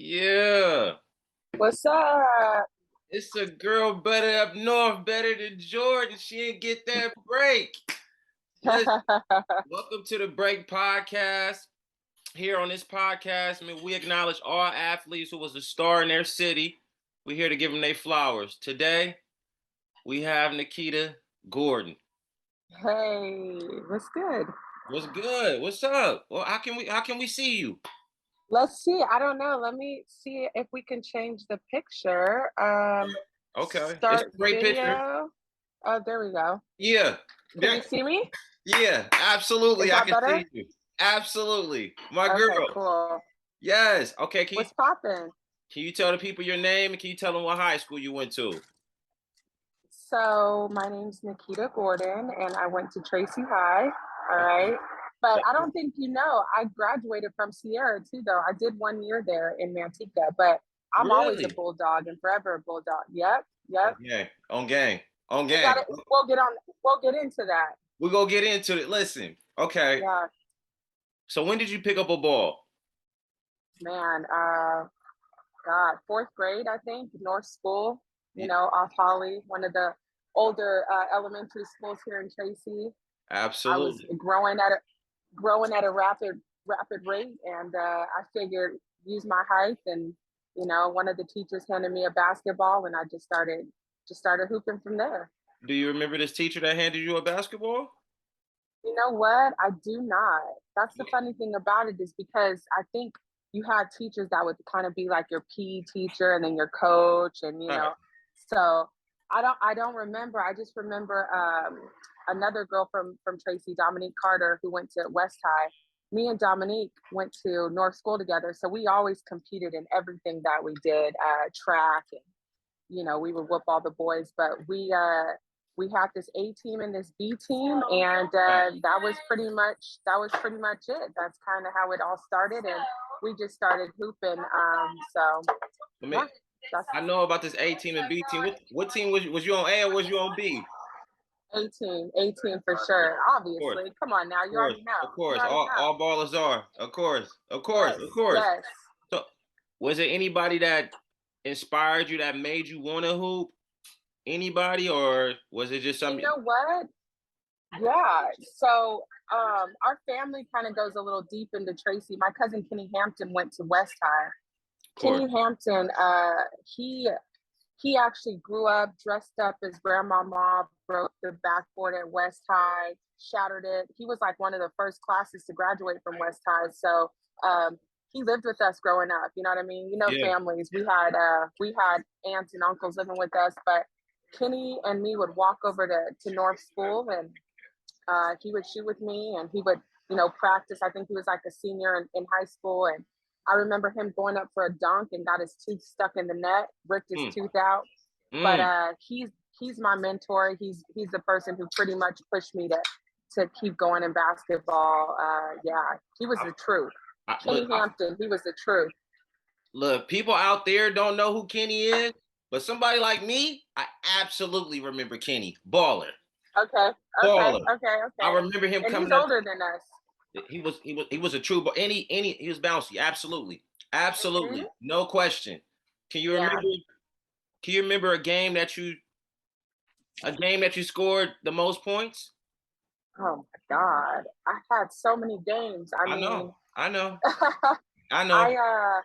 Yeah, What's up? it's a girl better up north, better than Jordan. She didn't get that break. Listen, welcome to the Break Podcast. Here on this podcast, we acknowledge all athletes who was a star in their city. We're here to give them their flowers. Today, we have Nikita Gordon. Hey, what's good? What's good? What's up? Well, how can we see you? Let's see. I don't know. Let me see if we can change the picture. Okay, it's Start a great picture. video. Oh, there we go. Yeah, Can yeah, you see me? yeah. Is Absolutely, I that can better? see you. Absolutely, my Okay, girl. cool. Yes. Okay. What's poppin'? Can you tell the people your name and can you tell them what high school you went to? So my name's Nikita Gordon, and I went to Tracy High. All right. But I don't think you know, I graduated from Sierra too, though. I did 1 year there in Manteca, but I'm always a Really? bulldog and forever a bulldog. Yep, yep. Okay. On gang. On We got gang. it. We'll get on. We'll get into that. We're gonna get into it. Listen. Okay. Yeah, So when did you pick up a ball? man. God, fourth grade, I think, North School. Yeah, Off Holly, one of the older elementary schools here in Tracy. I was absolutely. growing at a rapid rate, and I figured use my height, and one of the teachers handed me a basketball, and I just started hooping from there. Do you remember this teacher that handed you a basketball? You know what? I do not. That's the funny thing about it is because I think you had teachers that would kind of be like your PE teacher and then your coach and Right. so I don't remember. I just remember another girl from Tracy, Dominique Carter, who went to West High. Me and Dominique went to North School together, so we always competed in everything that we did, track, and we would whoop all the boys, but we had this A team and this B team, and Right. that was pretty much it. That's kind of how it all started, and we just started hooping. So Let me yeah, that's I know about this A team and B team. What team was you on A or was you on B? A team for sure. Of course. Obviously, come on now, Of you course. already know. Of You course. already know. All ballers are. Of course. Of course. Yes, Of course. yes. So was there anybody that inspired you that made you want to hoop? Anybody, or was it just You something? know what? Yeah. So our family kind of goes a little deep into Tracy. My cousin Kenny Hampton went to West High. Of course. Kenny Hampton, he actually grew up dressed up as grandmama, broke the backboard at West High, shattered it. He was like one of the first classes to graduate from West High. So he lived with us growing up. You know what I mean? Yeah. Families. We had aunts and uncles living with us, but Kenny and me would walk over to North School, and he would shoot with me, and he would practice. I think he was like a senior in high school, and I remember him going up for a dunk and got his tooth stuck in the net, ripped his Mm, tooth out. But mm. he's my mentor. He's the person who pretty much pushed me to keep going in basketball. Yeah, he was I, the truth. look, Kenny Hampton, he was the truth. look. People out there don't know who Kenny is, but somebody like me, I absolutely remember Kenny, baller, Okay, okay, baller. okay, I okay. remember him And he's coming up. older than us. He was a true, but any he was bouncy. Absolutely, Hmm. absolutely, no question. Can you remember? Yeah. Can you remember a game that you scored the most points? Oh my God, I had so many games. I I mean, know, I know, I know. I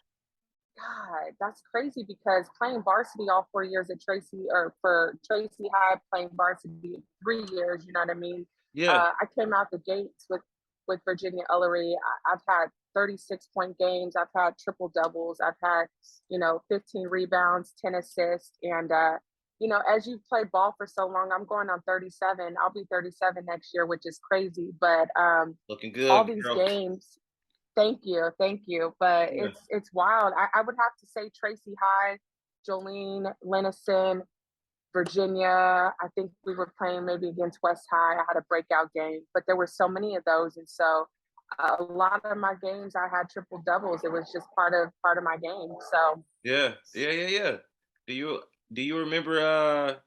God, that's crazy because playing varsity all 4 years at Tracy, or for Tracy High, playing varsity 3 years, you know what I mean? Yeah. I came out the gates with Virginia Ellery. I've had 36-point games. I've had triple doubles. I've had 15 rebounds, 10 assists, and as you've played ball for so long, I'm going on 37. I'll be 37 next year, which is crazy. But Looking all good, these girl. games. Thank you, thank you. But Yeah. it's wild. I would have to say Tracy High, Jolene, Lenison, Virginia. I think we were playing maybe against West High. I had a breakout game, but there were so many of those, and so a lot of my games I had triple doubles. It was just part of my game. So Yeah. Yeah. Yeah. Yeah. Do you do you remember an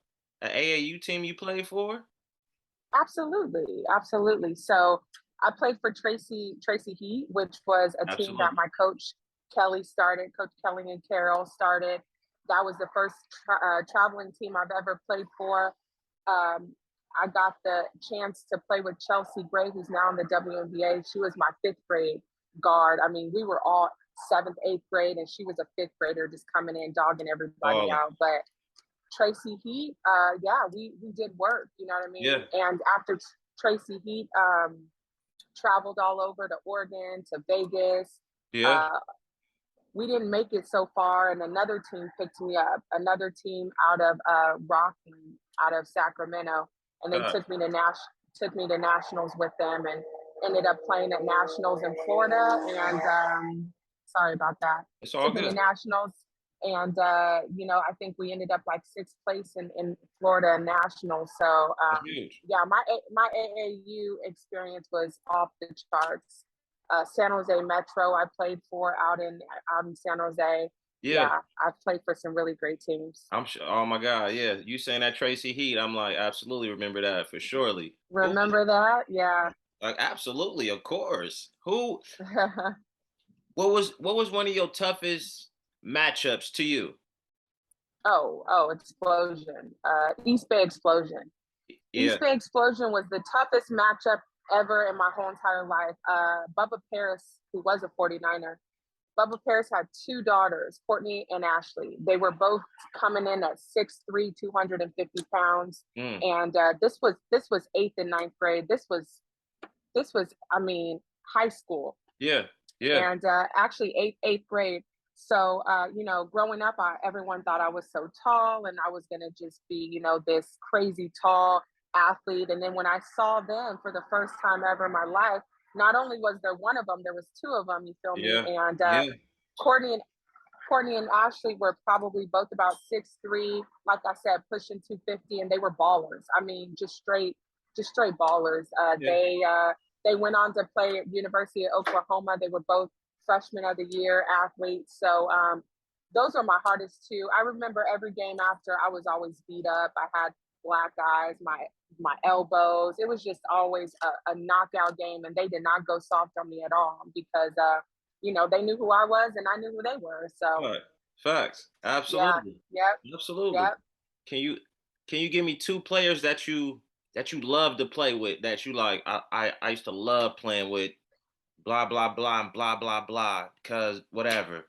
AAU team you played for? absolutely, absolutely. So I played for Tracy Heat, which was a team that Absolutely. my coach Kelly started, Coach Kelly and Carol started. That was the first traveling team I've ever played for. I got the chance to play with Chelsea Gray, who's now in the WNBA. She was my fifth grade guard. I mean, we were all seventh, eighth grade, and she was a fifth grader just coming in, dogging everybody out. But Tracy Heat, we did work, you know what I mean? Yeah. And after Tracy Heat traveled all over to Oregon, to Vegas. Yeah. We didn't make it so far, and another team picked me up, another team out of Rocky, out of Sacramento, and they took me to nationals with them, and ended up playing at nationals in Florida. And sorry about that. It's all took good. me to nationals, and I think we ended up like sixth place in Florida nationals. So yeah, my AAU experience was off the charts. San Jose Metro, I played for out in San Jose. Yeah, I've played for some really great teams. I'm sure. Oh my God, yeah. You saying that Tracy Heat? I'm like, absolutely remember that for surely. Remember that? Yeah. Like, absolutely, of course. Who? What was one of your toughest matchups to you? Explosion. East Bay Explosion. Yeah. East Bay Explosion was the toughest matchup ever in my whole entire life. Bubba Paris, who was a 49er, Bubba Paris had two daughters, Courtney and Ashley. They were both coming in at 6'3", 250 pounds. And this was eighth and ninth grade. This was, I mean, high school. Yeah. Yeah. And actually eighth grade. So, growing up, everyone thought I was so tall and I was going to just be, this crazy tall athlete. And then when I saw them for the first time ever in my life, not only was there one of them, there was two of them, you feel me? And Courtney and Ashley were probably both about 6'3", like I said, pushing 250, and they were ballers. I mean, just straight ballers. They went on to play at University of Oklahoma. They were both freshman of the year athletes. So those are my hardest two. I remember every game after, I was always beat up. I had black eyes, my elbows. It was just always a knockout game, and they did not go soft on me at all because they knew who I was and I knew who they were. So facts. Absolutely. Yeah. Yep. Absolutely. Yep. Can you give me two players that you love to play with, that you like? I used to love playing with blah blah blah and blah blah blah, because whatever.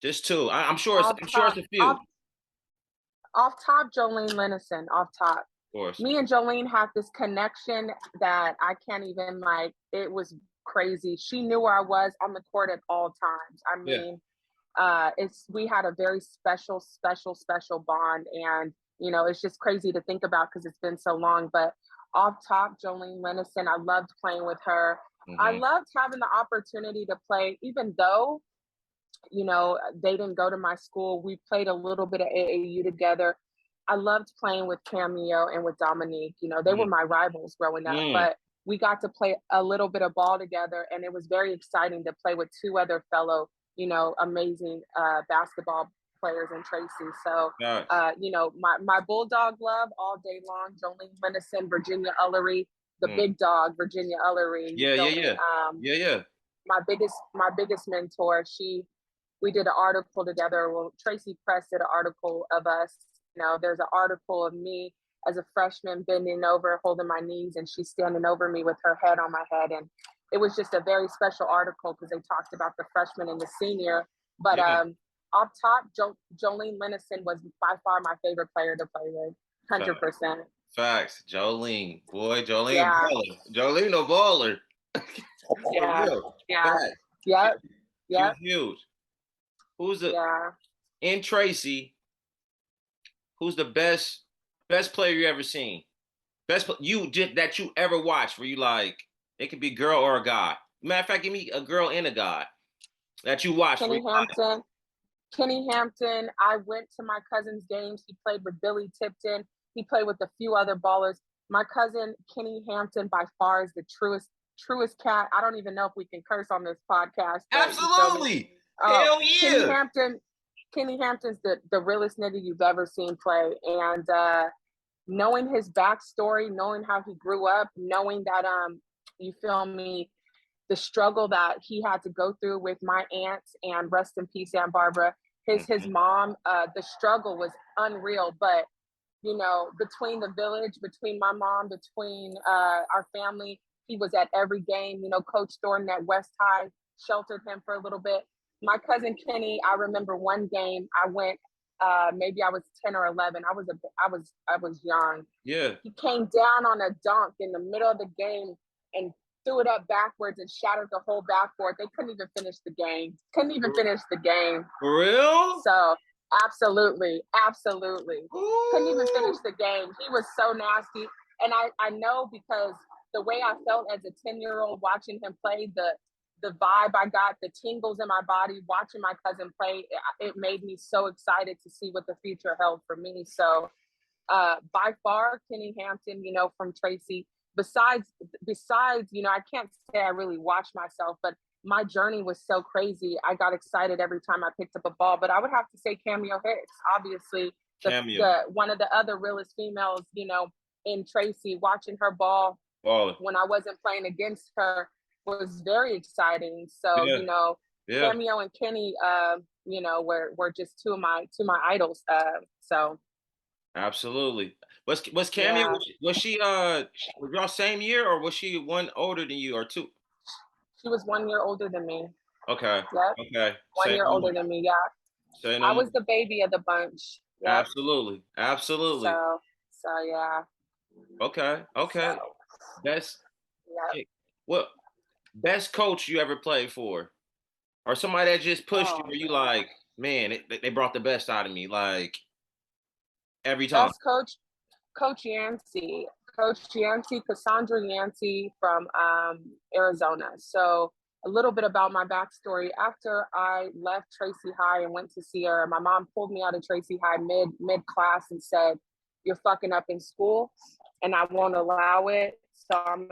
Just two. I'm sure it's a few. Off top, Jolene Linnison, off top. Of course. Me and Jolene have this connection that I can't even it was crazy. She knew where I was on the court at all times. I mean, we had a very special bond, and it's just crazy to think about because it's been so long. But off top, Jolene Linnison, I loved playing with her. I loved having the opportunity to play, even though they didn't go to my school. We played a little bit of AAU together. I loved playing with Cameo and with Dominique. They were my rivals growing up, but we got to play a little bit of ball together, and it was very exciting to play with two other fellow, amazing basketball players in Tracy. So, my Bulldog love all day long, Jolene Linnison, Virginia Ullery, the big dog, Virginia Ullery. My biggest mentor. We did an article together. Well, Tracy Press did an article of us. There's an article of me as a freshman bending over, holding my knees, and she's standing over me with her head on my head. And it was just a very special article because they talked about the freshman and the senior. But off top, Jolene Linnison was by far my favorite player to play with, 100%. Facts. Jolene. Boy, Jolene a baller. Jolene a baller. Yep. Huge. Who's in Tracy? Who's the best player you ever seen? That you ever watched? Where you like, it could be girl or a guy. Matter of fact, give me a girl and a guy that you watched. Kenny Hampton. I went to my cousin's games. He played with Billy Tipton. He played with a few other ballers. My cousin Kenny Hampton by far is the truest cat. I don't even know if we can curse on this podcast. Absolutely. Hell yeah. Kenny Hampton's the realest nigga you've ever seen play. And knowing his backstory, knowing how he grew up, knowing that, you feel me, the struggle that he had to go through with my aunts, and rest in peace, Aunt Barbara, his mom, the struggle was unreal. But, you know, between the village, between my mom, between our family, he was at every game. You know, Coach Thornton at West High sheltered him for a little bit. My cousin Kenny, I remember one game I went, maybe I was 10 or 11. I was young. Yeah. He came down on a dunk in the middle of the game and threw it up backwards and shattered the whole backboard. They couldn't even finish the game. For real? So absolutely. Couldn't even finish the game. He was so nasty. And I know, because the way I felt as a 10-year-old watching him play, the vibe I got, the tingles in my body watching my cousin play, it made me so excited to see what the future held for me. So by far, Kenny Hampton, you know, from Tracy, besides, you know, I can't say I really watched myself, but my journey was so crazy. I got excited every time I picked up a ball. But I would have to say Cameo Hicks, obviously, one of the other realest females, you know, in Tracy. Watching her ball when I wasn't playing against her was very exciting. So, you know, Cameo and Kenny, you know, were just two of my idols. So absolutely. Was Cameo, was she was y'all same year, or was she one older than you, or two? She was 1 year older than me. Okay. Yep. Okay. 1 year older than me. Yeah. I was the baby of the bunch. Yep. Absolutely. So yeah. Okay. So, best. Yep. What best coach you ever played for, or somebody that just pushed you, where you like, man, they brought the best out of me, like every time. Best Coach Yancey. Cassandra Yancey from Arizona. So a little bit about my backstory. After I left Tracy High and went to Sierra, my mom pulled me out of Tracy High mid class and said, "You're fucking up in school, and I won't allow it. So I'm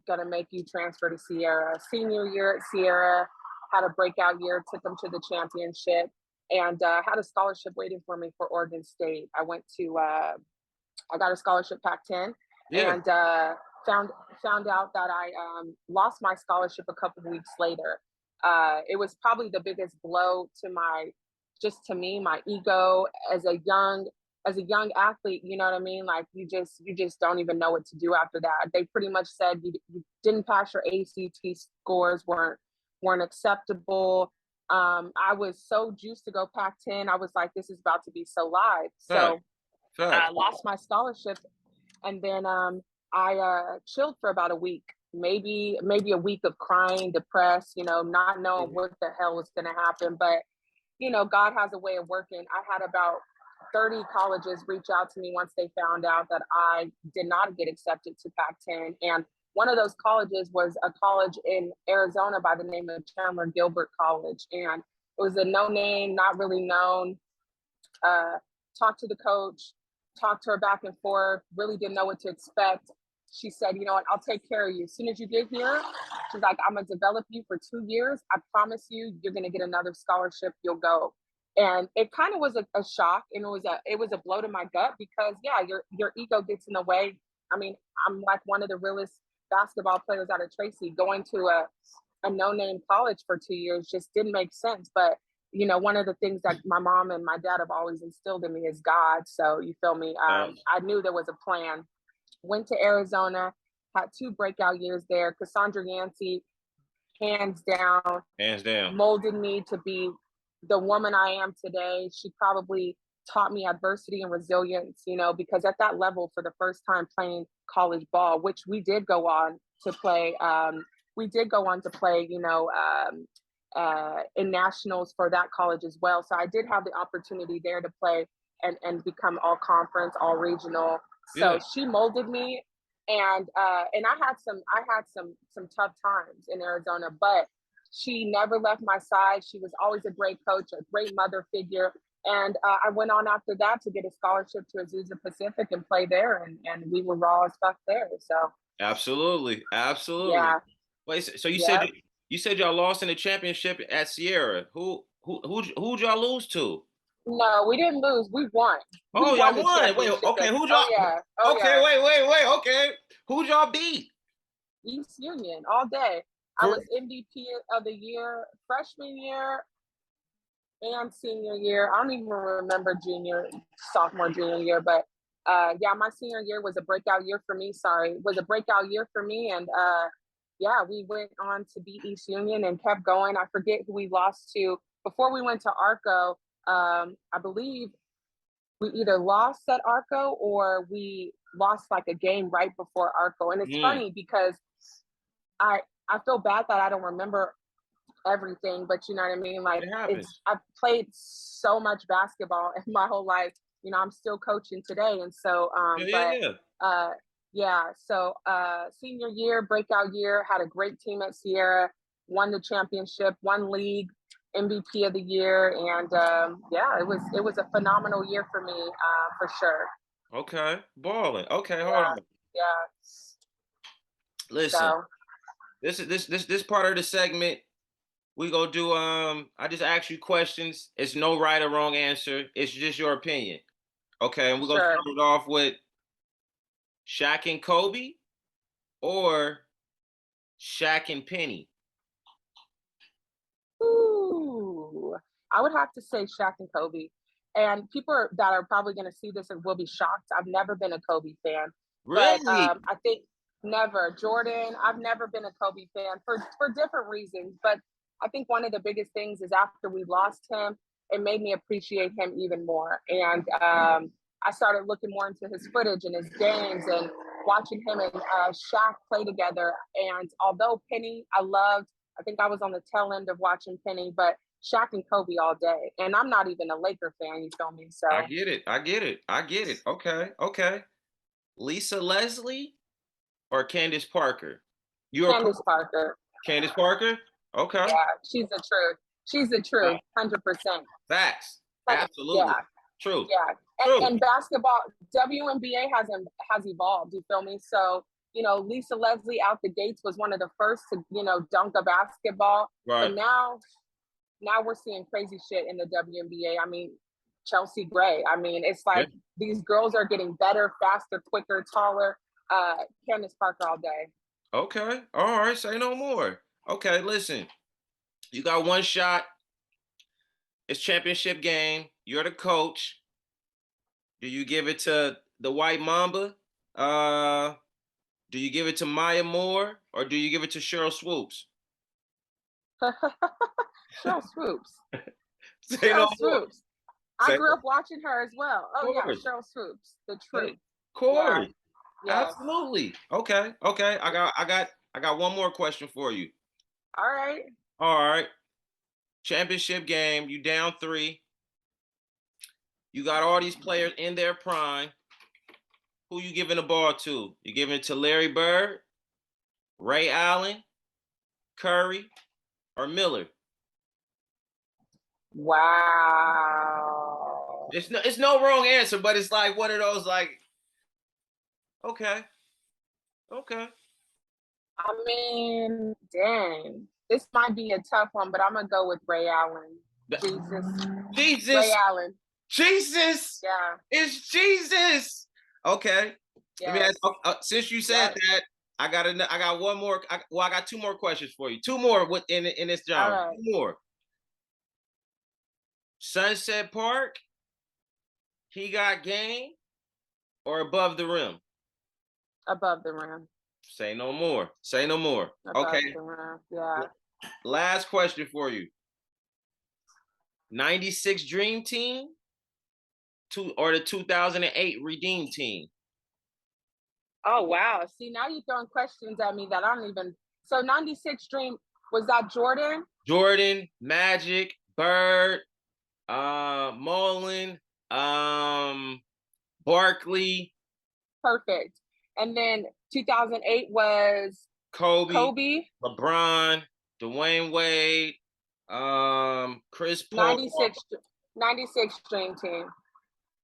gonna make you transfer to Sierra." Senior year at Sierra, had a breakout year, took them to the championship, and had a scholarship waiting for me for Oregon State. I went to I got a scholarship Pac-10, and found out that I lost my scholarship a couple of weeks later. It was probably the biggest blow to my ego as a young athlete. You know what I mean? Like you just don't even know what to do after that. They pretty much said you didn't pass your ACT scores, weren't acceptable. I was so juiced to go Pac-10. I was like, this is about to be so live. So I lost my scholarship, and then I chilled for about a week, maybe a week of crying, depressed, you know, not knowing what the hell was going to happen. But, you know, God has a way of working. I had about 30 colleges reach out to me once they found out that I did not get accepted to Pac-10. And one of those colleges was a college in Arizona by the name of Chandler Gilbert College. And it was a no-name, not really known. Talked to the coach, talked to her back and forth, really didn't know what to expect. She said, you know what, I'll take care of you. As soon as you get here, she's like, I'm gonna develop you for 2 years. I promise you, you're gonna get another scholarship, you'll go. And it kind of was a shock, and it was a blow to my gut, because your ego gets in the way. I mean, I'm like one of the realest basketball players out of Tracy. Going to a no-name college for 2 years just didn't make sense. But you know, one of the things that my mom and my dad have always instilled in me is God. So you feel me? I knew there was a plan. Went to Arizona, had 2 breakout years there. Cassandra Yancey, hands down, molded me to be the woman I am today. She probably taught me adversity and resilience, you know, because at that level, for the first time playing college ball, which we did go on to play, you know, in nationals for that college as well. So I did have the opportunity there to play and become all conference, all regional. So she molded me, and I had some tough times in Arizona, but she never left my side. She was always a great coach, a great mother figure. And I went on after that to get a scholarship to Azusa Pacific and play there, and we were raw as fuck there. So absolutely. Yeah. Wait, so you said y'all lost in the championship at Sierra. Who'd y'all lose to? No, we didn't lose. We won. Oh, y'all won. Wait, okay. Who'd y'all? Okay, wait. Okay, who'd y'all beat? East Union all day. I was MVP of the year, freshman year and senior year. I don't even remember sophomore, junior year, but yeah, my senior year was a breakout year for me. Was a breakout year for me. And yeah, we went on to beat East Union and kept going. I forget who we lost to before we went to Arco. I believe we either lost at Arco or we lost like a game right before Arco. And it's funny because I feel bad that I don't remember everything, but you know what I mean? Like I've played so much basketball in my whole life. You know, I'm still coaching today. And so so senior year, breakout year, had a great team at Sierra, won the championship, won league, MVP of the year, and it was a phenomenal year for me, for sure. Okay, balling. Okay, hold on. Yeah. Listen, so, this part of the segment, we go do. I just ask you questions. It's no right or wrong answer. It's just your opinion. Okay, and we're gonna start it off with Shaq and Kobe, or Shaq and Penny. Ooh, I would have to say Shaq and Kobe. And people that are probably going to see this and will be shocked. I've never been a Kobe fan. Really? But I think never. Jordan, I've never been a Kobe fan for different reasons. But I think one of the biggest things is after we lost him, it made me appreciate him even more. And I started looking more into his footage and his games and watching him and Shaq play together. And although Penny, I think I was on the tail end of watching Penny, but Shaq and Kobe all day. And I'm not even a Laker fan, you feel me? So I get it. Okay. Lisa Leslie or Candace Parker? Candace Parker. Candace Parker? Okay. Yeah, she's the truth. She's the truth, 100%. Facts. Absolutely. Yeah. True. Yeah. And basketball, WNBA has evolved, you feel me? So, you know, Lisa Leslie out the gates was one of the first to, you know, dunk a basketball. Right. But now we're seeing crazy shit in the WNBA. I mean, Chelsea Gray. I mean, it's like these girls are getting better, faster, quicker, taller. Candace Parker all day. Okay. All right. Say no more. Okay. Listen, you got one shot. It's championship game. You're the coach. Do you give it to the White Mamba? Do you give it to Maya Moore, or do you give it to Cheryl Swoops? Cheryl Swoops. Cheryl Swoops. I grew up watching her as well. Oh yeah, Cheryl Swoops, the truth. Corey. Yeah. Absolutely. Okay. I got one more question for you. All right. Championship game. You down 3. You got all these players in their prime. Who you giving the ball to? You giving it to Larry Bird, Ray Allen, Curry, or Miller? Wow. It's no wrong answer, but it's like one of those like, okay. I mean, dang. This might be a tough one, but I'm gonna go with Ray Allen. Jesus. Ray Allen. Jesus. Yeah. It's Jesus. Okay. Yes. Let me ask, since you said that, I got one more. I got 2 more questions for you. 2 more in this job. Right. 2 more. Sunset Park, He Got Game, or Above the Rim? Above the Rim. Say no more. Above the rim. Yeah. Last question for you. 96 Dream Team or the 2008 Redeem Team? Oh, wow. See, now you're throwing questions at me that I don't even... So 96 Dream, was that Jordan? Jordan, Magic, Bird, Mullen, Barkley. Perfect. And then 2008 was Kobe, LeBron, Dwayne Wade, Chris Paul. 96 Dream Team.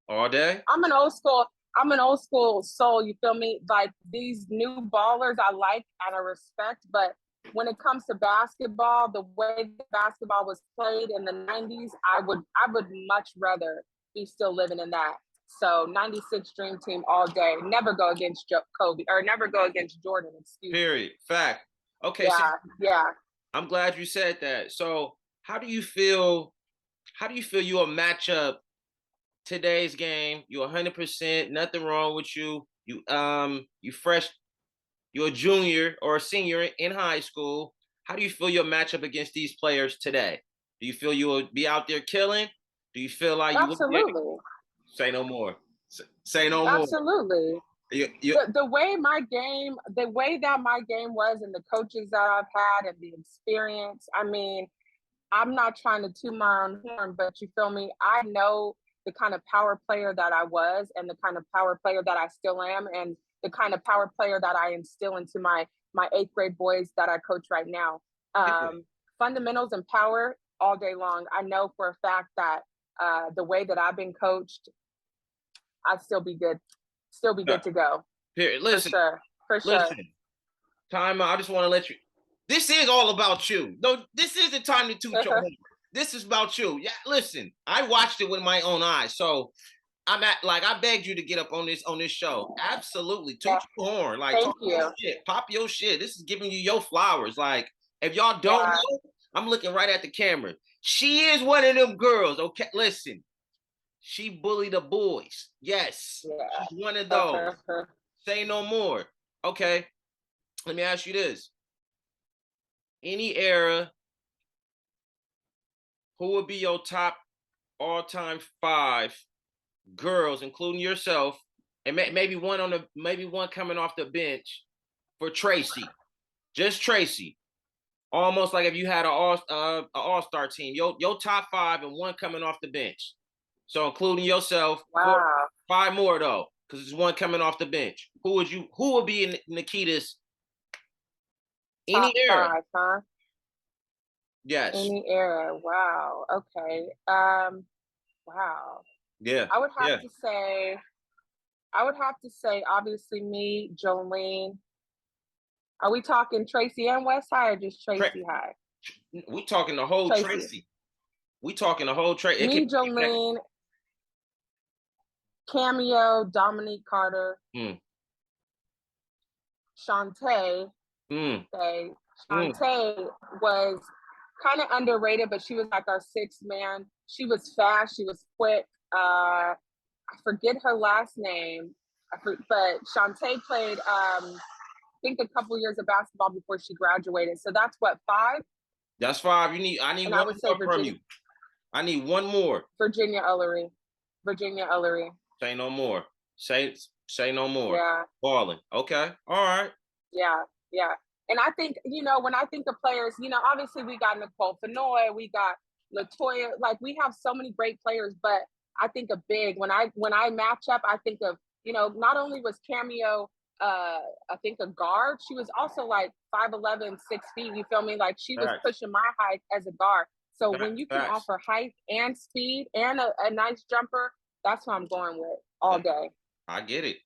All day? I'm an old school soul, you feel me? Like these new ballers I like and I respect, but when it comes to basketball, the way basketball was played in the 90s, I would much rather be still living in that. So 96 Dream Team all day. Never go against Kobe or never go against Jordan. Period. Fact. Okay, so Yeah. I'm glad you said that. So how do you feel? How do you feel you'll match up today's game? You're 100%, nothing wrong with you. You fresh. You're a junior or a senior in high school. How do you feel you'll match up against these players today? Do you feel you will be out there killing? Do you feel like you will be? Absolutely. Say no more. Say no more. Absolutely. You, The way the way that my game was, and the coaches that I've had, and the experience. I mean, I'm not trying to toot my own horn, but you feel me? I know the kind of power player that I was, and the kind of power player that I still am, and the kind of power player that I instill into my eighth grade boys that I coach right now. yeah. Fundamentals and power all day long. I know for a fact that the way that I've been coached, I'd still be good to go. Period. For Listen, sure. For sure. listen. Time out. I just want to let you. This is all about you. No, this isn't time to toot your horn. This is about you. Yeah, listen. I watched it with my own eyes, so I begged you to get up on this show. Absolutely, toot your horn. Like, Thank talk you. your shit, pop your shit. This is giving you your flowers. Like, if y'all don't Yeah. know, I'm looking right at the camera. She is one of them girls. Okay, listen. She bullied the boys. Yes, Yeah. she's one of those. Uh-huh. Say no more. Okay, let me ask you this. Any era, who would be your top all-time 5 girls, including yourself, and maybe one coming off the bench for Tracy, just Tracy, almost like if you had an all-star team, your top 5 and one coming off the bench. So including yourself, Wow. 5 more though, because there's one coming off the bench. Who would be in Nikita's Top any era? 5, huh? Yes. Any era. Wow. Okay. Wow. Yeah. I would have Yeah. to say, obviously me, Jolene. Are we talking Tracy and West High, or just Tracy High? We talking the whole Tracy. We talking the whole Tracy. Me, Jolene, Cameo, Dominique Carter, Shantae. Shantae was kind of underrated, but she was like our 6th man. She was fast. She was quick. I forget her last name, but Shantae played, I think, a couple years of basketball before she graduated. So that's what, 5? That's 5. I need and one I would say more from you. I need one more. Virginia Ullery. Say no more. Say no more. Yeah. Balling. Okay. All right. Yeah. And I think, when I think of players, obviously we got Nicole Fenoy, we got Latoya, like we have so many great players, but I think of big, when I match up, I think of, not only was Cameo, I think a guard, she was also like 5'11", 6 feet, you feel me? Like she was pushing my height as a guard. So when you can offer height and speed and a nice jumper, that's what I'm going with all day. I get it.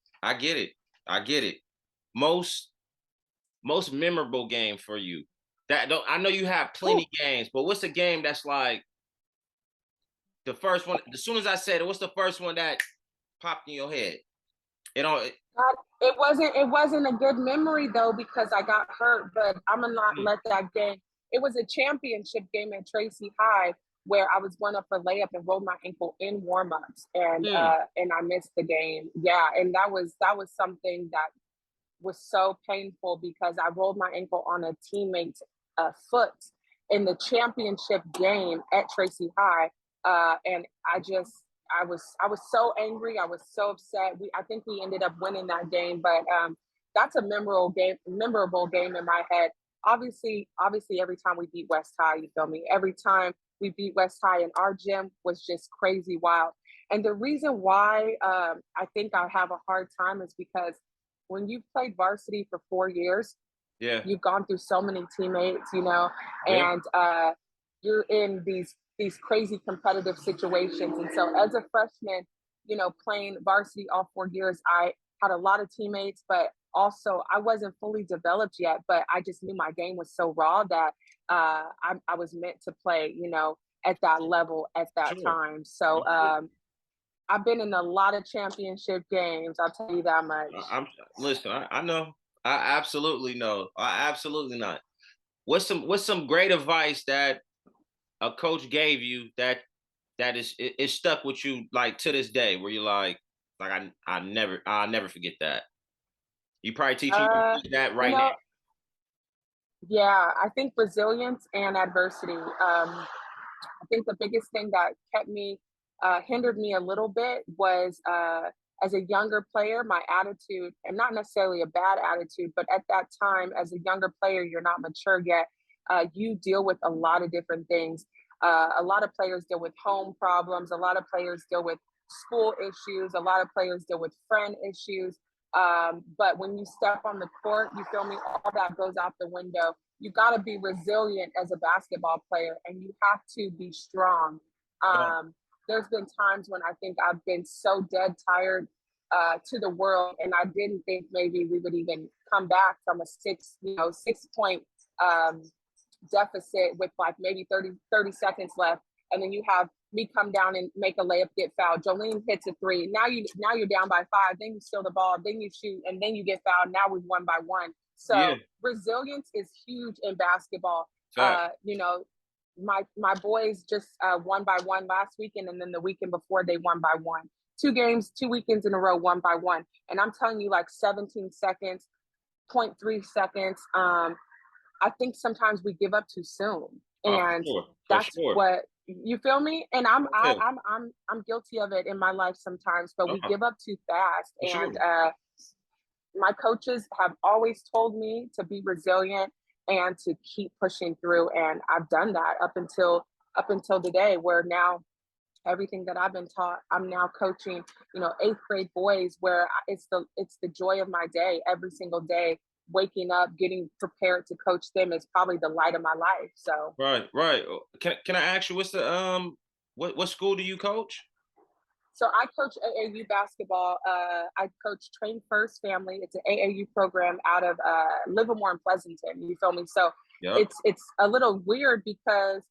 Most memorable game for you. I know you have plenty games, but what's a game that's like the first one? As soon as I said it, what's the first one that popped in your head? It wasn't a good memory though, because I got hurt, but I'm gonna not let that game. It was a championship game at Tracy High where I was going up for layup and rolled my ankle in warmups, and I missed the game. Yeah, and that was something that was so painful because I rolled my ankle on a teammate's foot in the championship game at Tracy High, and I was so angry. I was so upset. I think we ended up winning that game, but that's a memorable game in my head. Obviously, every time we beat West High, you feel me? Every time we beat West High in our gym was just crazy wild. And the reason why I think I have a hard time is because when you've played varsity for 4 years, you've gone through so many teammates, and you're in these crazy competitive situations. And so as a freshman, playing varsity all 4 years, I had a lot of teammates, but also I wasn't fully developed yet, but I just knew my game was so raw that I was meant to play, at that level at that time. So I've been in a lot of championship games. I'll tell you that much. Listen, I know. I absolutely know. I absolutely not. What's some great advice that a coach gave you that is stuck with you like to this day, where you're like I'll never forget that. You probably teaching your Uh, kids that you right now. know, yeah, I think resilience and adversity. I think the biggest thing that kept me, hindered me a little bit was as a younger player, my attitude, and not necessarily a bad attitude, but at that time, as a younger player, you're not mature yet. You deal with a lot of different things. A lot of players deal with home problems, a lot of players deal with school issues, a lot of players deal with friend issues. But when you step on the court, you feel me, all that goes out the window. You got to be resilient as a basketball player, and you have to be strong. Yeah. There's been times when I think I've been so dead tired to the world, and I didn't think maybe we would even come back from a 6 point um, deficit with like maybe 30 seconds left, and then you have me come down and make a layup, get fouled. Jolene hits a three. Now you're down by 5. Then you steal the ball. Then you shoot, and then you get fouled. Now we've won by 1. Yeah. So resilience is huge in basketball. Fact. My boys just won by 1 last weekend, and then the weekend before they won by 1. 2 games, 2 weekends in a row, 1 by 1. And I'm telling you, like 17 seconds, 0.3 seconds. I think sometimes we give up too soon, Oh, for and sure. For that's sure. what you feel me. And I'm I, Yeah. I'm guilty of it in my life sometimes. But we Uh, give up too fast, for sure. and my coaches have always told me to be resilient and to keep pushing through, and I've done that up until today, where now everything that I've been taught, I'm now coaching, 8th grade boys, where it's the joy of my day every single day. Waking up, getting prepared to coach them is probably the light of my life. So, Right. Right. Can I ask you what's the what school do you coach? so I coach AAU basketball. I coach Train First Family. It's an AAU program out of Livermore and Pleasanton. You feel me? So Yep. it's a little weird because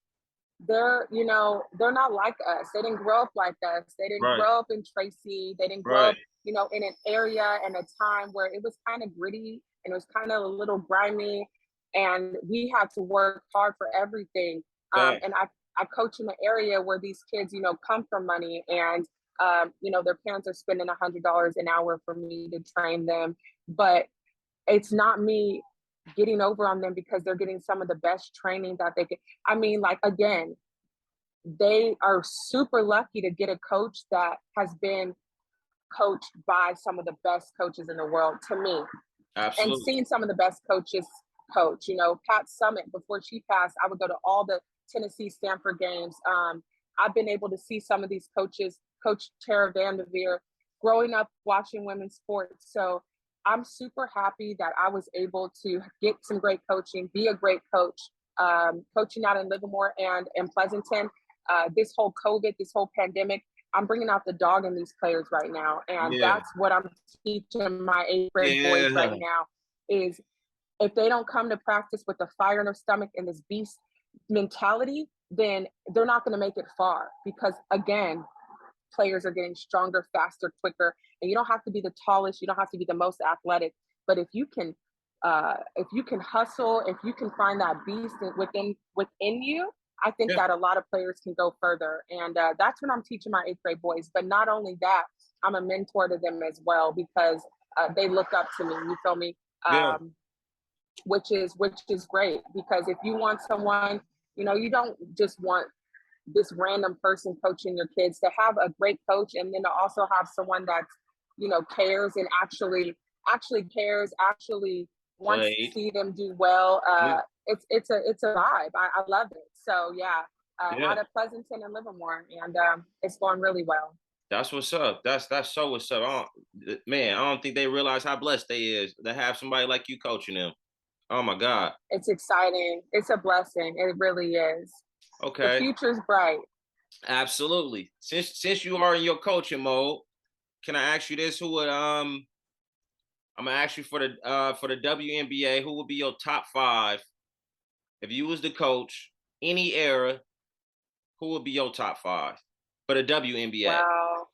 they're not like us. They didn't grow up like us. They didn't Right. grow up in Tracy. They didn't grow Right. up, in an area and a time where it was kind of gritty and it was kind of a little grimy, and we had to work hard for everything. Fact. And I coach in an area where these kids, come from money, and their parents are spending $100 an hour for me to train them, but it's not me getting over on them because they're getting some of the best training that they get. I mean, like, again, they are super lucky to get a coach that has been coached by some of the best coaches in the world, to me, and Absolutely. seeing some of the best coaches coach. Pat Summit, before she passed, I would go to all the Tennessee Stanford games. I've been able to see some of these coaches, Coach Tara Vanderveer, growing up watching women's sports. So I'm super happy that I was able to get some great coaching, be a great coach, coaching out in Livermore and in Pleasanton. This whole COVID, this whole pandemic, I'm bringing out the dog in these players right now, and Yeah. that's what I'm teaching my 8th grade boys right Yeah. now. Is if they don't come to practice with the fire in their stomach and this beast mentality, then they're not going to make it far. Because again, players are getting stronger, faster, quicker, and you don't have to be the tallest, you don't have to be the most athletic, but if you can hustle, if you can find that beast within you, I think Yeah. that a lot of players can go further. And that's what I'm teaching my 8th grade boys. But not only that, I'm a mentor to them as well, because they look up to me. You feel me? Yeah. Which is great, because if you want someone, you don't just want this random person coaching your kids. To have a great coach, and then to also have someone that's cares and actually cares, actually wants to Played. see them do well. Yeah. It's a vibe. I love it. So yeah, Yeah. out of Pleasanton and Livermore, and it's going really well. That's what's up. That's so what's up. Man, I don't think they realize how blessed they is to have somebody like you coaching them. Oh my God. It's exciting. It's a blessing. It really is. The Okay. future's bright. Absolutely. Since you are in your coaching mode, can I ask you this? Who would I'm gonna ask you for the WNBA, who would be your top five if you was the coach, any era, who would be your top five for the WNBA? Wow.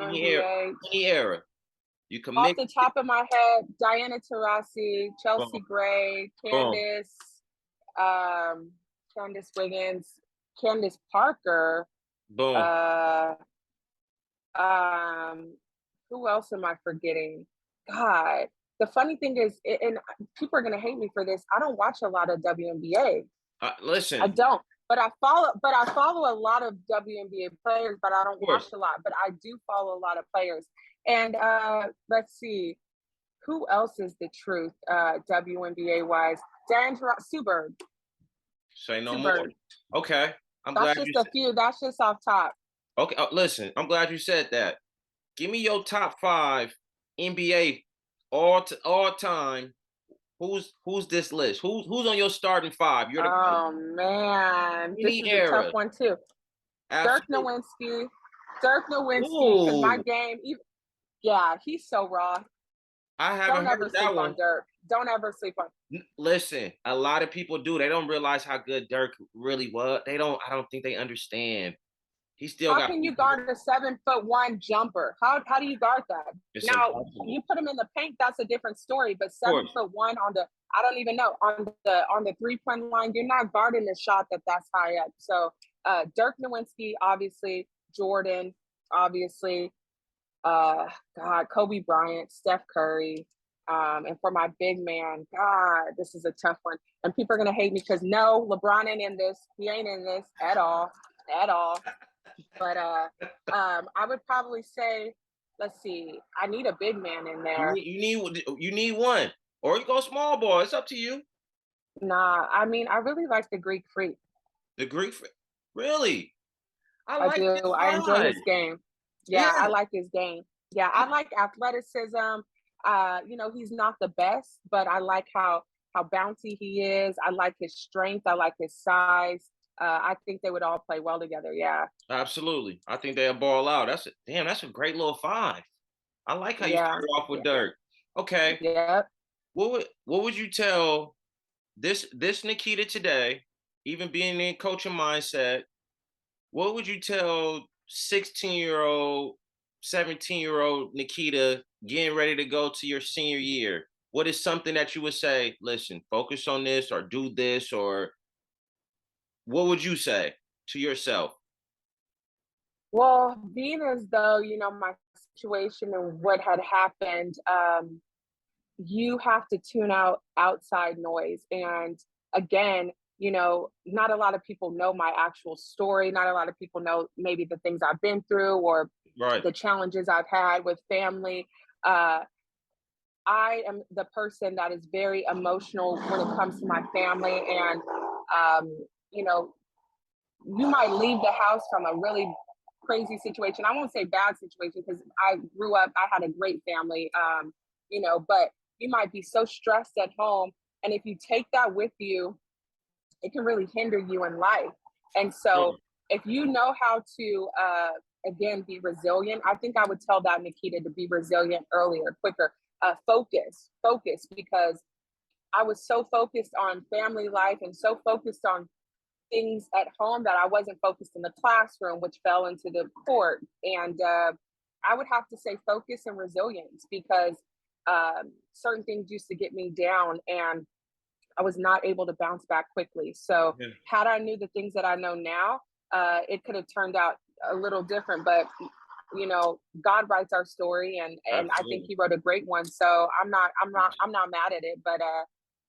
Any era, WNBA. any era. You can Off mix the it. top of my head, Diana Taurasi, Boom, Chelsea Gray, boom, um, Candace Wiggins, Candace Parker. boom. Uh, um, who else am I forgetting? God, the funny thing is, and people are gonna hate me for this. I don't watch a lot of WNBA. I Listen, don't, but I follow a lot of WNBA players, but I of don't watch course. a lot. But I do follow a lot of players. And let's see, who else is the truth, WNBA wise? Sue Bird. Say no Sue more. Bird. Okay. I'm That's glad you just a said. few. That's just off top. Okay. Listen, I'm glad you said that. Give me your top 5 NBA all time. Who's this list? Who's on your starting 5? You're the coach. Oh man, this Any is a tough era. one too. Dirk Absolutely. Nowitzki. Dirk Nowitzki, because my Ooh, game, even, yeah, he's so raw. I haven't Don't heard ever sleep that on one. Dirk. Don't ever sleep on. Listen, a lot of people do. They don't realize how good Dirk really was. They don't. I don't think they understand. He still How got can you people. guard a 7'1" jumper? How do you guard that? It's Now impossible. you put him in the paint, that's a different story. But Of course. 7'1" on the, I don't even know, on the 3-point line, you're not guarding a shot that's high up. So Dirk Nowitzki, obviously, Jordan, obviously, God, Kobe Bryant, Steph Curry. And for my big man, God, this is a tough one. And people are gonna hate me because no, LeBron ain't in this. He ain't in this at all, at all. But I would probably say, let's see, I need a big man in there. You need one, or you go small ball. It's up to you. Nah, I mean, I really like the Greek Freak. The Greek, really. I I like do. his I enjoy vibe. his game. Yeah, Yeah, I like his game. Yeah, I like athleticism. You know, he's not the best, but I like how bouncy he is. I like his strength. I like his size. I think they would all play well together. Yeah, absolutely. I think they'll ball out. That's a great little 5. I like how you yeah, started off with yeah, Dirk. Okay, yeah. what would you tell this Nikita today, even being in coaching mindset? What would you tell 16-year-old, 17-year-old Nikita getting ready to go to your senior year? What is something that you would say, listen, focus on this or do this, or what would you say to yourself? Well, being as though, you know, my situation and what had happened, you have to tune out outside noise. And again, you know, not a lot of people know my actual story. Not a lot of people know maybe the things I've been through or Right. the challenges I've had with family. Uh, I am the person that is very emotional when it comes to my family. And, you know, you might leave the house from a really crazy situation. I won't say bad situation because I grew up, I had a great family, you know, but you might be so stressed at home. And if you take that with you, it can really hinder you in life. And so Sure. if you know how to, again, be resilient, I think I would tell that Nikita to be resilient earlier, quicker, focus, because I was so focused on family life and so focused on things at home that I wasn't focused in the classroom, which fell into the court. And I would have to say focus and resilience because certain things used to get me down and I was not able to bounce back quickly. So Yeah, had I knew the things that I know now, it could have turned out a little different. But you know, God writes our story, and I think absolutely. He wrote a great one. So I'm not mad at it. But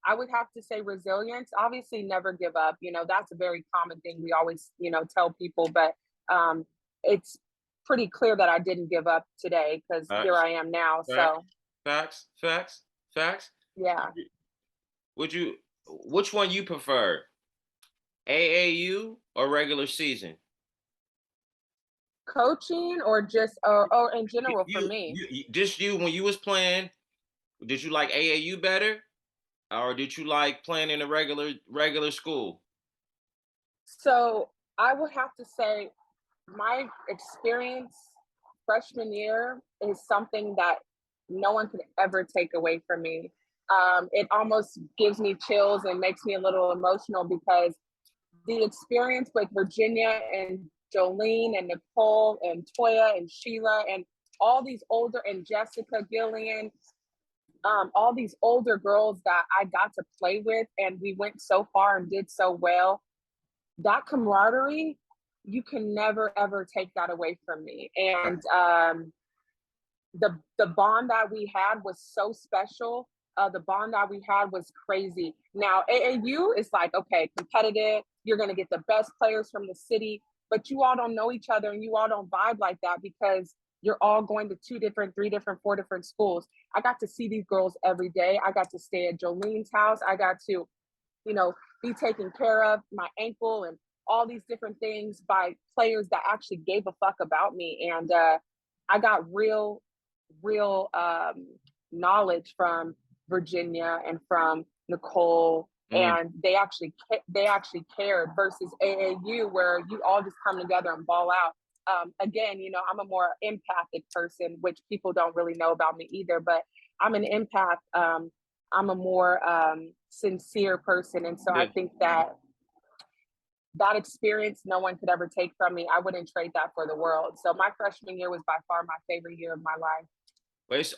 I would have to say resilience. Obviously, never give up. You know, that's a very common thing we always, you know, tell people. But um, it's pretty clear that I didn't give up today because here Facts, I am now. facts, So facts, facts, facts. yeah, Would you, which one you prefer, AAU or regular season? coaching or just or in general for me. Just you when you was playing. Did you like AAU better, or did you like playing in a regular school? So I would have to say my experience freshman year is something that no one could ever take away from me. It almost gives me chills and makes me a little emotional because the experience with Virginia and Jolene and Nicole and Toya and Sheila and all these older, and Jessica Gillian, all these older girls that I got to play with, and we went so far and did so well. That camaraderie, you can never ever take that away from me. And the bond that we had was so special. The bond that we had was crazy. Now AAU is like, okay, competitive. You're gonna get the best players from the city, but you all don't know each other and you all don't vibe like that because you're all going to 2 different, 3 different, 4 different schools. I got to see these girls every day. I got to stay at Jolene's house. I got to, be taken care of, my ankle and all these different things by players that actually gave a fuck about me. And I got real knowledge from Virginia and from Nicole, and they actually cared, versus AAU where you all just come together and ball out. Again, I'm a more empathic person, which people don't really know about me either, but I'm an empath. I'm a more sincere person. And so I think that experience no one could ever take from me. I wouldn't trade that for the world. So my freshman year was by far my favorite year of my life.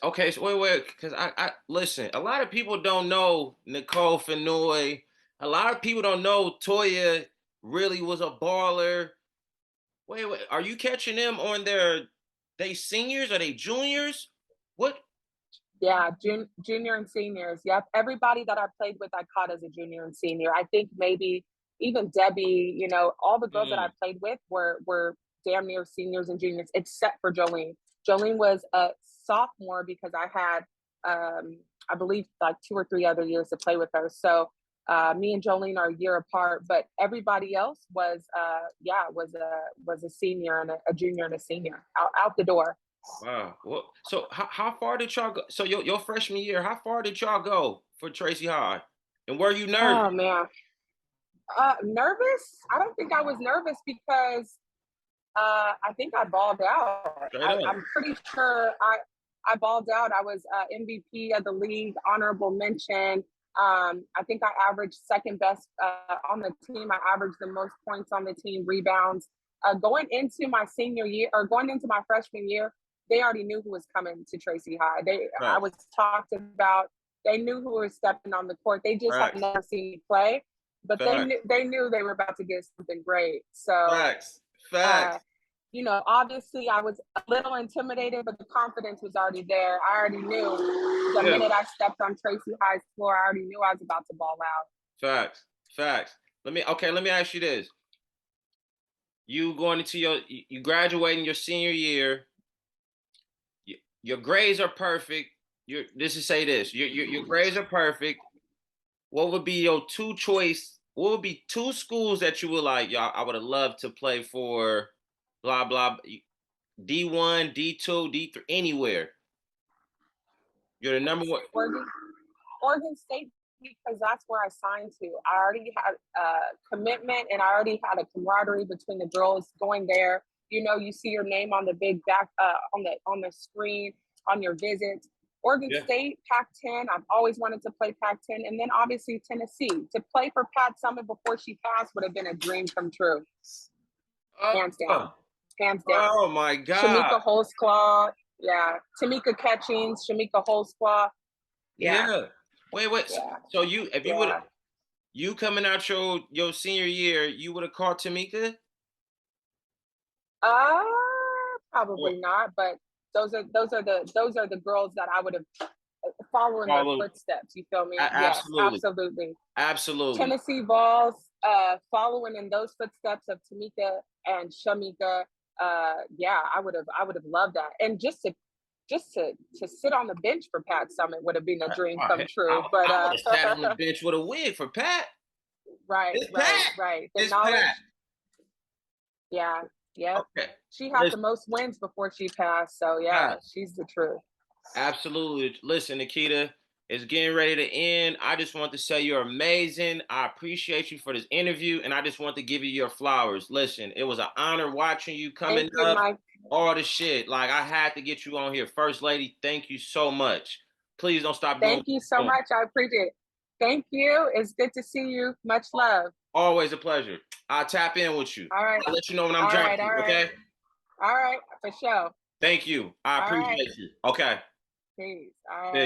Okay, so wait, because I listen. A lot of people don't know Nicole Fenoy. A lot of people don't know Toya really was a baller. Wait, are you catching them on they seniors? Are they juniors? What? Yeah, junior and seniors. Yep, everybody that I played with, I caught as a junior and senior. I think maybe even Debbie. All the girls that I played with were damn near seniors and juniors, except for Jolene. Jolene was a sophomore because I had, I believe, like 2 or 3 other years to play with her. So me and Jolene are a year apart, but everybody else was a senior and a junior and a senior out the door. Wow. Well, so how far did y'all go? So your freshman year, how far did y'all go for Tracy High? And were you nervous? Oh man, nervous? I don't think I was nervous because I think I balled out. I'm pretty sure I balled out. I was MVP of the league, honorable mention. I think I averaged second best on the team. I averaged the most points on the team, rebounds. Going into my senior year or going into my freshman year, they already knew who was coming to Tracy High. I was talked about. They knew who was stepping on the court. They just had never seen me play, but they knew they were about to get something great. So, Facts. Obviously I was a little intimidated, but the confidence was already there. I already knew the minute I stepped on Tracy High's floor, I already knew I was about to ball out. Facts. Let me ask you this. You going into you graduating your senior year. Your grades are perfect. Your grades are perfect. What would be your what would be 2 schools that you would like, y'all, I would have loved to play for, blah, blah, D1, D2, D3, anywhere. You're the number one. Oregon State, because that's where I signed to. I already had a commitment and I already had a camaraderie between the girls going there. You see your name on the big back on the screen on your visits. Oregon State, Pac-10. I've always wanted to play Pac-10, and then obviously Tennessee. To play for Pat Summitt before she passed would have been a dream come true. Hands down. Oh my God. Shamika Holzclaw. Yeah. Tamika Catchings, Shamika Holzclaw. Yeah. Wait. Yeah. So you coming out your senior year, you would have called Tamika? Probably not, but those are the girls that I would have following their footsteps. You feel me? Absolutely. Yes, absolutely. Tennessee Vols, following in those footsteps of Tamika and Shamika. I would have loved that. And just to sit on the bench for Pat Summitt would have been a dream come true. But I would have sat on the bench with a wig for Pat. Right. The knowledge. Pat. Yeah. Yeah. Okay. She had the most wins before she passed. So she's the truth. Absolutely. Listen, Nikita, it's getting ready to end. I just want to say you're amazing. I appreciate you for this interview, and I just want to give you your flowers. Listen, it was an honor watching you coming up. Mike. All the shit. Like, I had to get you on here. First Lady, thank you so much. Please don't stop doing. Thank you so much. I appreciate it. Thank you. It's good to see you. Much love. Always a pleasure. I'll tap in with you. All right. I'll let you know when I'm jumping. Okay? All right. For sure. Thank you. I appreciate you. Okay. Peace. All Peace. right.